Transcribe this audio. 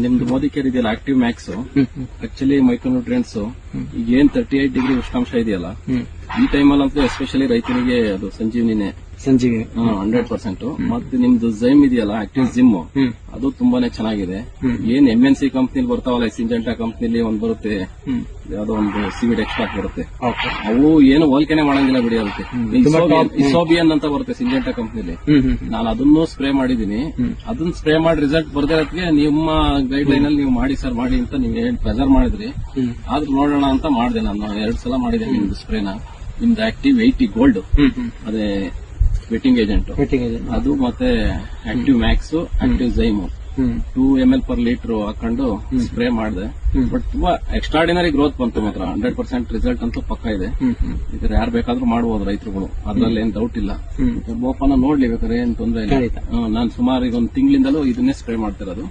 ನಿಮ್ದು ಮೋದಿ ಕೇರ್ ಇದೆಯಲ್ಲ active Max actually micronutrients ಈಗ ಏನ್ 38 ಡಿಗ್ರಿ ಉಷ್ಣಾಂಶ ಇದೆಯಲ್ಲ ಈ ಟೈಮಲ್ಲಂತೂ ಎಸ್ಪೆಷಲಿ ರೈತನಿಗೆ ಅದು ಸಂಜೀವಿನಿನೇ 100%. ಮತ್ತೆ ನಿಮ್ದು ಝೈಮ್ ಇದೆಯಲ್ಲ ಆಕ್ಟಿವ್ ಜಿಮ್ ಅದು ತುಂಬಾನೇ ಚೆನ್ನಾಗಿದೆ. ಏನ್ MNC ಕಂಪ್ನಿಲಿ ಬರ್ತಾವಲ್ಲ ಸಿಂಜೆಂಟಾ ಕಂಪ್ನಿಲಿ ಒಂದ್ ಬರುತ್ತೆ, ಯಾವ್ದೋ ಒಂದು ಸಿವಿಡ್ ಎಕ್ಸ್ಟ್ರಾಕ್ಟ್ ಬರುತ್ತೆ, ಅವು ಏನು ಹೋಲಿಕೆನೆ ಮಾಡಂಗಿಲ್ಲ ಬಿಡಿ. ಅದಕ್ಕೆ ಇಸೋಬಿಯನ್ ಅಂತ ಬರುತ್ತೆ ಸಿಂಜೆಂಟಾ ಕಂಪ್ನಿಲಿ. ನಾನು ಅದನ್ನು ಸ್ಪ್ರೇ ಮಾಡಿದೀನಿ. ಅದನ್ನ ಸ್ಪ್ರೇ ಮಾಡಿ ರಿಸಲ್ಟ್ ಬರ್ದಿರೋದಕ್ಕೆ ನಿಮ್ಮ ಗೈಡ್ ಲೈನ್ ಅಲ್ಲಿ ನೀವು ಮಾಡಿ ಸರ್ ಮಾಡಿ ಅಂತ ನೀವು ಹೇಳಿ ಪ್ರೆಸರ್ ಮಾಡಿದ್ರಿ. ಆದ್ರೂ ನೋಡೋಣ ಅಂತ ಮಾಡಿದೆ. ನಾನು 2 ಸಲ ಮಾಡಿದೆ ನಿಮ್ದು ಸ್ಪ್ರೇನ. ನಿಮ್ದು ಆಕ್ಟಿವ್ 80 ಗೋಲ್ಡ್ ಅದೇ ವೆಟ್ಟಿಂಗ್ ಏಜೆಂಟ್ ಅದು, ಮತ್ತೆ active Max active ಝೈಮ್ 2 ml per litre ಹಾಕೊಂಡು ಸ್ಪ್ರೇ ಮಾಡಿದೆ. ಬಟ್ ತುಂಬಾ ಎಕ್ಸ್ಟ್ರಾರ್ಡಿನರಿ ಗ್ರೋತ್ ಬಂತು ಮಾತ್ರ. 100% ರಿಸಲ್ಟ್ ಅಂತೂ ಪಕ್ಕ ಇದೆ. ಇದ್ರ ಯಾರು ಬೇಕಾದ್ರೂ ಮಾಡಬಹುದು ರೈತರುಗಳು, ಅದ್ರಲ್ಲಿ ಏನ್ ಡೌಟ್ ಇಲ್ಲ. ಬೋಪನ ನೋಡ್ಲಿ ಬೇಕಾದ್ರೆ ಏನ್ ತೊಂದರೆ ಇಲ್ಲ. ನಾನು ಸುಮಾರು ಈಗ 1 ತಿಂಗಳಿಂದಲೂ ಇದನ್ನೇ ಸ್ಪ್ರೇ ಮಾಡ್ತಿರೋದು.